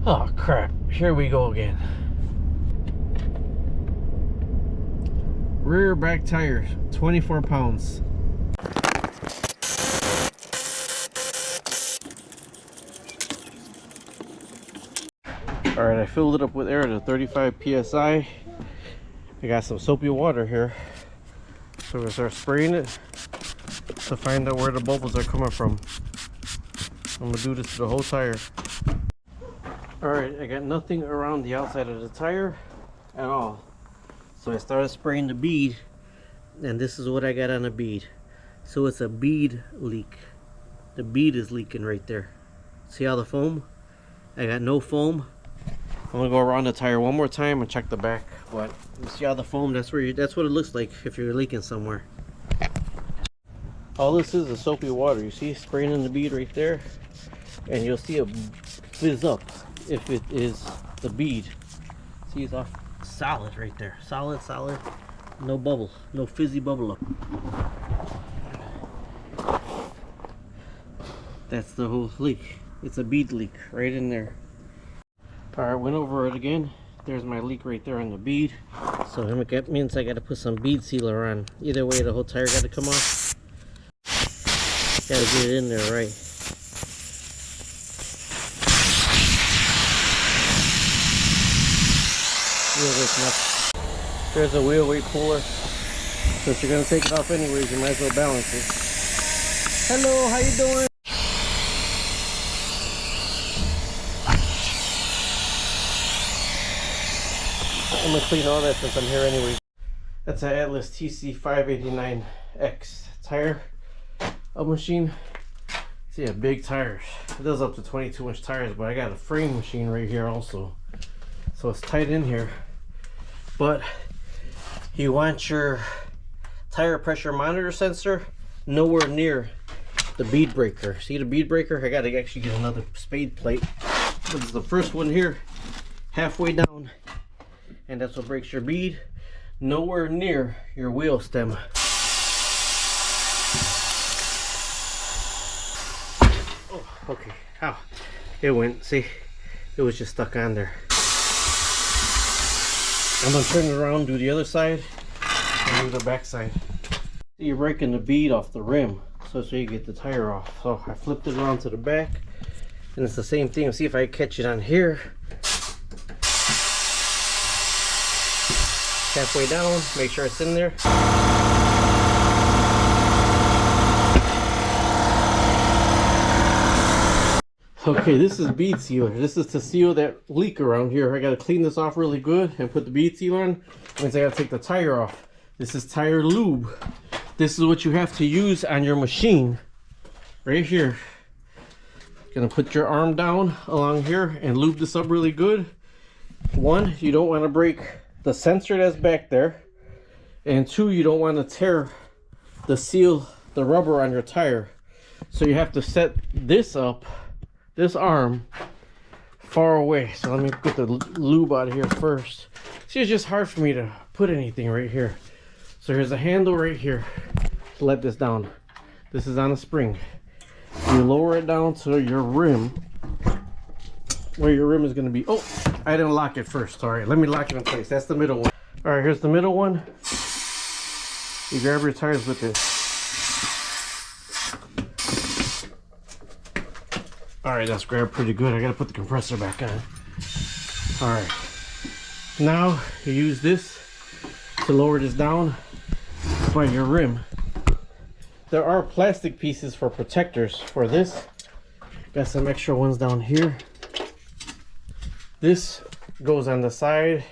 Oh crap, here we go again. Rear back tires, 24 pounds. Alright, I filled it up with air to 35 psi. I got some soapy water here. So we're gonna start spraying it to find out where the bubbles are coming from. I'm gonna do this to the whole tire. Alright, I got nothing around the outside of the tire at all. So I started spraying the bead, and this is what I got on the bead. So it's a bead leak. The bead is leaking right there. See all the foam? I got no foam. I'm gonna go around the tire one more time and check the back. But you see all the foam? That's what it looks like if you're leaking somewhere. All this is soapy water. You see, spraying in the bead right there, and you'll see it fizz up if it is the bead. See, it's off solid right there. Solid. No bubble, no fizzy bubble up. That's the whole leak. It's a bead leak right in there. Alright, went over it again. There's my leak right there on the bead. So that means I gotta put some bead sealer on. Either way, the whole tire gotta come off. Gotta get it in there right. There's a wheel weight puller. Since you're gonna take it off anyways, you might as well balance it. Hello, how you doing? I'm gonna clean all that since I'm here anyway. That's an Atlas TC589X tire up machine. See, big tires. It does up to 22-inch tires, but I got a frame machine right here also. So it's tight in here. But you want your tire pressure monitor sensor nowhere near the bead breaker. See the bead breaker? I gotta actually get another spade plate. This is the first one here, halfway down, and that's what breaks your bead. Nowhere near your wheel stem. Oh, okay. Ow. It went. See, it was just stuck on there. I'm gonna turn it around, do the other side, and do the back side. See, you're breaking the bead off the rim, so you get the tire off. So I flipped it around to the back, and it's the same thing. Let's see if I catch it on here. Halfway down, make sure it's in there. Okay, this is bead sealer. This is to seal that leak around here. I gotta clean this off really good and put the bead sealer on. That means I gotta take the tire off. This is tire lube. This is what you have to use on your machine. Right here. Gonna put your arm down along here and lube this up really good. One, you don't want to break the sensor that's back there. And two, you don't want to tear the rubber on your tire. So you have to set this up, this arm, far away. So let me get the lube out of here first. See, it's just hard for me to put anything right here. So here's a handle right here to let this down. This is on a spring. You lower it down to your rim, where your rim is going to be. Oh, I didn't lock it first. All right, let me lock it in place. That's the middle one. All right, here's the middle one. You grab your tires with this. All right, that's grabbed pretty good. I got to put the compressor back on. All right. Now you use this to lower this down by your rim. There are plastic pieces for protectors for this. Got some extra ones down here. This goes on the side,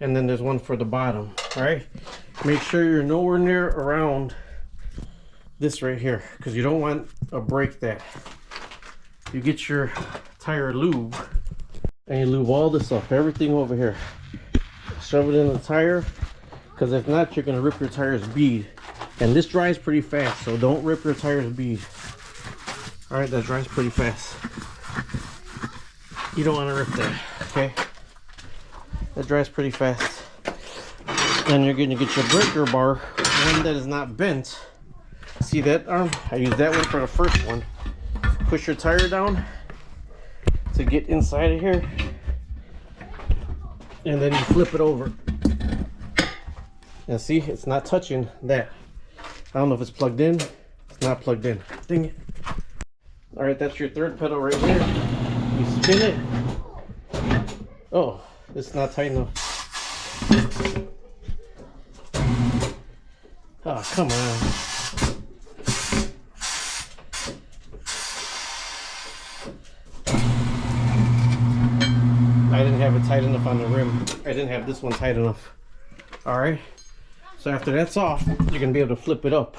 and then there's one for the bottom. All right, make sure you're nowhere near around this right here, because you don't want to break that. You get your tire lube and you lube all this up, everything over here. Shove it in the tire, because if not, you're going to rip your tire's bead. And this dries pretty fast, so don't rip your tire's bead. All right, that dries pretty fast. You don't want to rip that, okay? That dries pretty fast. Then you're going to get your breaker bar, one that is not bent. See that arm? I used that one for the first one. Push your tire down, to get inside of here, and then you flip it over. And see, it's not touching that. I don't know if it's plugged in. It's not plugged in. Dang it. All right, that's your third pedal right here. You spin it. Oh, it's not tight enough. Oh, come on. I didn't have it tight enough on the rim. I didn't have this one tight enough. All right. So after that's off, you're gonna be able to flip it up.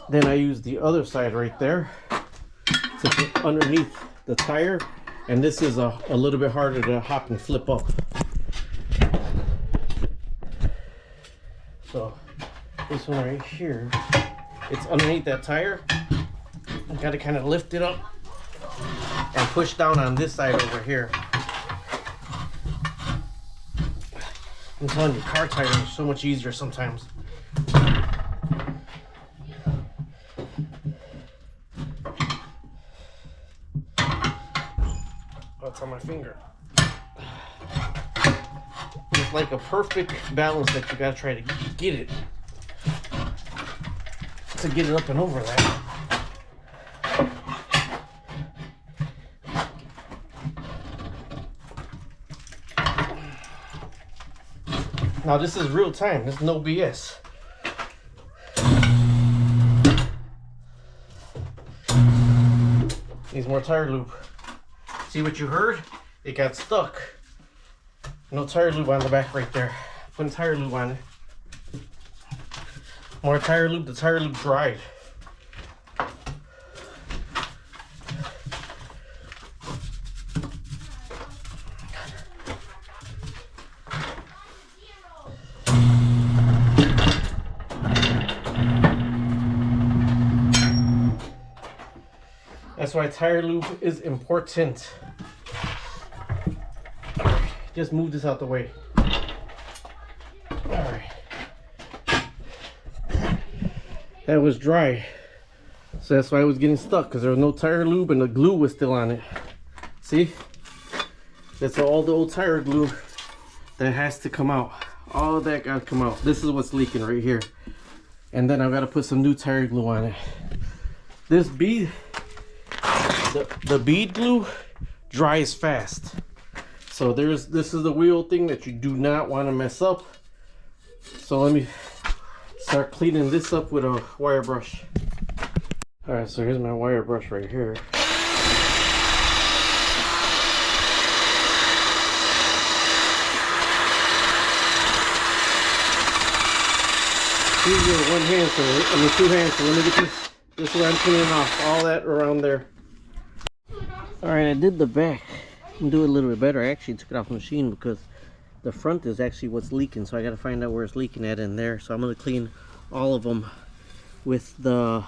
Then I use the other side right there to put underneath the tire. And this is a little bit harder to hop and flip up. So this one right here, it's underneath that tire. You gotta kind of lift it up and push down on this side over here. I'm telling you, car tires are so much easier sometimes. It's on my finger. It's like a perfect balance that you gotta try to get it up and over that. Now this is real time. There's no BS. Needs more tire lube. See what you heard? It got stuck. No tire lube on the back right there. Putting tire lube on it. More tire lube. The tire lube dried. That's why tire lube is important. Just move this out the way. Alright. That was dry. So that's why I was getting stuck, because there was no tire lube and the glue was still on it. See? That's all the old tire glue that has to come out. All of that got to come out. This is what's leaking right here. And then I've got to put some new tire glue on it. This bead, the bead glue dries fast. So this is the wheel thing that you do not want to mess up. So let me start cleaning this up with a wire brush. All right, so here's my wire brush right here. Use with one hand, so I mean two hands. So let me get this is what I'm cleaning off, all that around there. All right, I did the back. I'm doing a little bit better. I actually took it off the machine because the front is actually what's leaking, so I got to find out where it's leaking at in there. So I'm going to clean all of them with the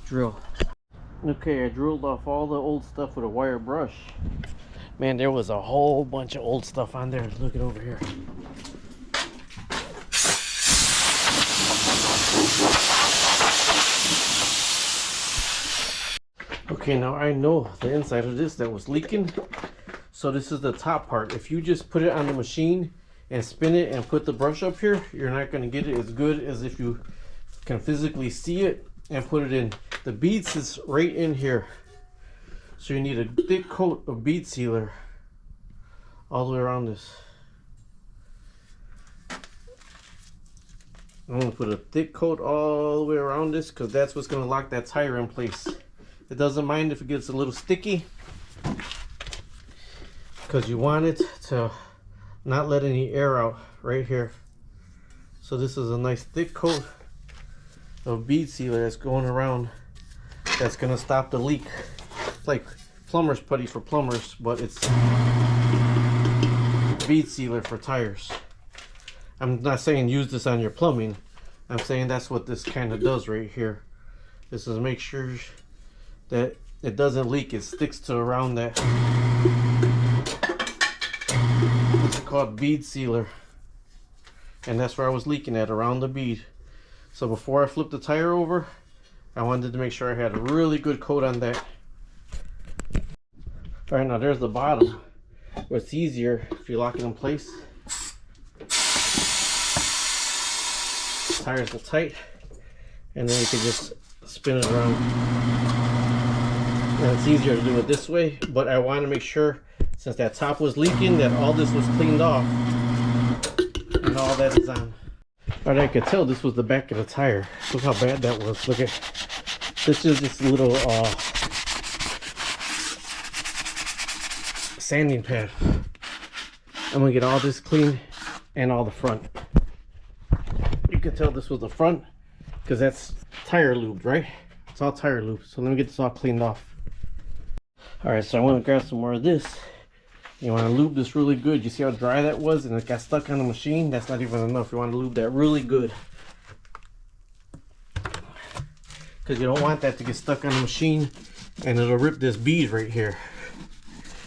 drill. Okay, I drilled off all the old stuff with a wire brush. Man, there was a whole bunch of old stuff on there. Look it over here. Okay, now I know the inside of this that was leaking. So this is the top part. If you just put it on the machine and spin it and put the brush up here, you're not going to get it as good as if you can physically see it and put it in. The bead sits right in here. So you need a thick coat of bead sealer all the way around this. I'm going to put a thick coat all the way around this because that's what's going to lock that tire in place. It doesn't mind if it gets a little sticky because you want it to not let any air out right here. So this is a nice thick coat of bead sealer that's going around, that's going to stop the leak. It's like plumber's putty for plumbers, but it's bead sealer for tires. I'm not saying use this on your plumbing. I'm saying that's what this kind of does right here. This is make sure that it doesn't leak. It sticks to around that. It's called bead sealer, and that's where I was leaking at, around the bead. So before I flipped the tire over, I wanted to make sure I had a really good coat on that. All right, now there's the bottom where it's easier if you lock it in place. Tires are tight, and then you can just spin it around. And it's easier to do it this way, but I want to make sure, since that top was leaking, that all this was cleaned off and all that is on. All right, I could tell this was the back of the tire. Look how bad that was. Look at this, is just a little sanding pad. I'm gonna get all this clean and all the front. You can tell this was the front because that's tire lubed, right? It's all tire lube. So let me get this all cleaned off. All right, so I want to grab some more of this. You want to lube this really good. You see how dry that was and it got stuck on the machine? That's not even enough. You want to lube that really good, because you don't want that to get stuck on the machine and it'll rip this bead right here.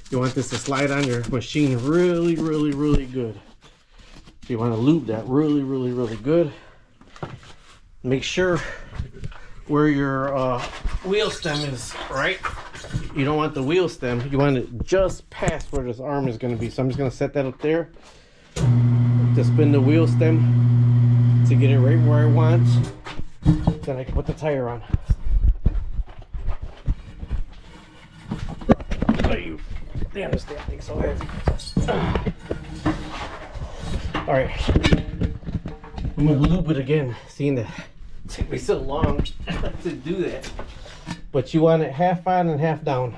You want this to slide on your machine really, really, really good. So you want to lube that really, really, really good. Make sure where your wheel stem is, right? You don't want the wheel stem. You want it just past where this arm is going to be. So I'm just going to set that up there to spin the wheel stem to get it right where I want. Then I can put the tire on. Oh, you damn, this damn thing's so heavy. All right, I'm gonna lube it again. Seeing that it took me so long to do that, but you want it half on and half down,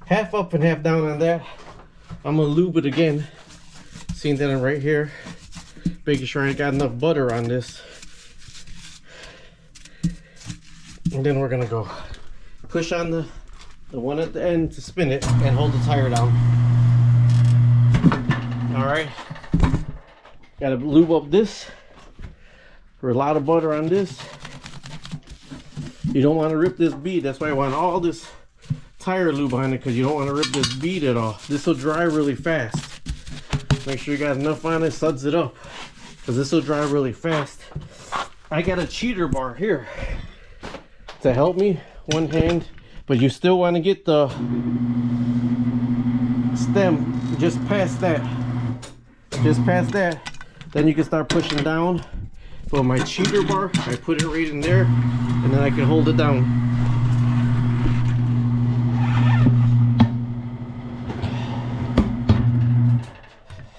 half up and half down on that. I'm gonna lube it again. Seeing that I'm right here, making sure I got enough butter on this, and then we're gonna go push on the one at the end to spin it and hold the tire down. All right, gotta lube up this. For a lot of butter on this. You don't want to rip this bead. That's why I want all this tire lube on it, because you don't want to rip this bead at all. This will dry really fast. Make sure you got enough on it, suds it up, because this will dry really fast. I got a cheater bar here to help me, one hand, but you still want to get the stem just past that. Just past that. Then you can start pushing down. So my cheater bar, I put it right in there, and then I can hold it down.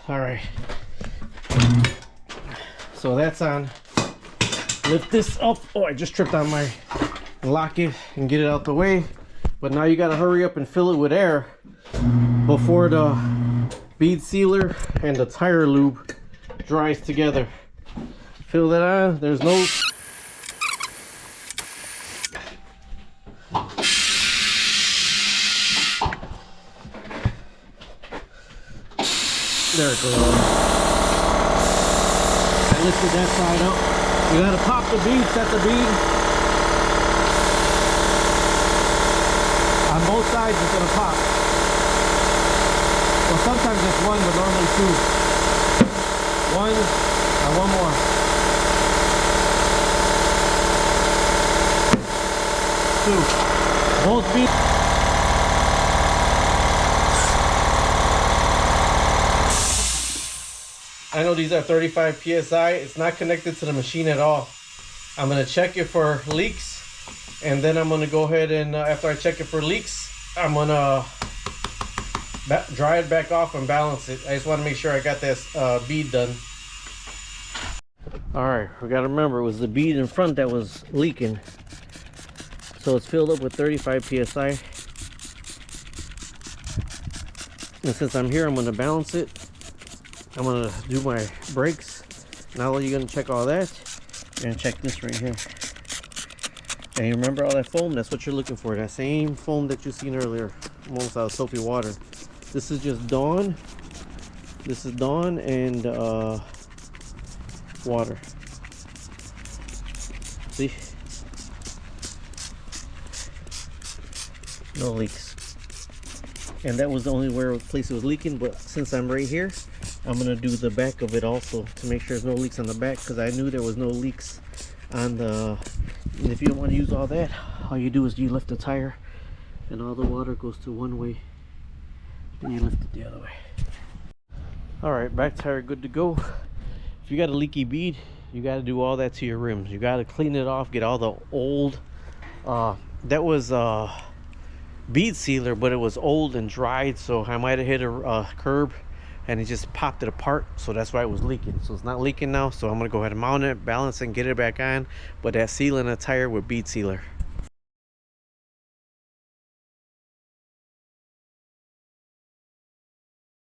All right. So that's on. Lift this up. Oh, I just tripped on my lock it and get it out the way. But now you gotta hurry up and fill it with air before the bead sealer and the tire lube dries together. Fill that on. There's no there it goes. I lifted that side up. You gotta pop the bead, set the bead. On both sides it's gonna pop. Well, sometimes it's one, but normally two. One and one more. Two. Both beads. I know these are 35 psi. It's not connected to the machine at all. I'm gonna check it for leaks, and then I'm gonna go ahead and after I check it for leaks, I'm gonna dry it back off and balance it. I just want to make sure I got this bead done. All right, we gotta remember it was the bead in front that was leaking. So it's filled up with 35 psi. And since I'm here, I'm gonna balance it. I'm gonna do my brakes. Now that you're gonna check all that, you're gonna check this right here. And you remember all that foam? That's what you're looking for. That same foam that you seen earlier, almost out of soapy water. This is just Dawn. This is Dawn and water. See? No leaks. And that was the only place it was leaking, but since I'm right here, I'm gonna do the back of it also to make sure there's no leaks on the back, because I knew there was no leaks on the. And if you don't want to use all that, all you do is you lift the tire and all the water goes to one way. You lift it the other way. All right, back tire good to go. If you got a leaky bead, you got to do all that to your rims. You got to clean it off, get all the old that was bead sealer, but it was old and dried, so I might have hit a curb and it just popped it apart, so that's why it was leaking. So it's not leaking now, so I'm gonna go ahead and mount it, balance it, and get it back on, but that sealing a tire with bead sealer.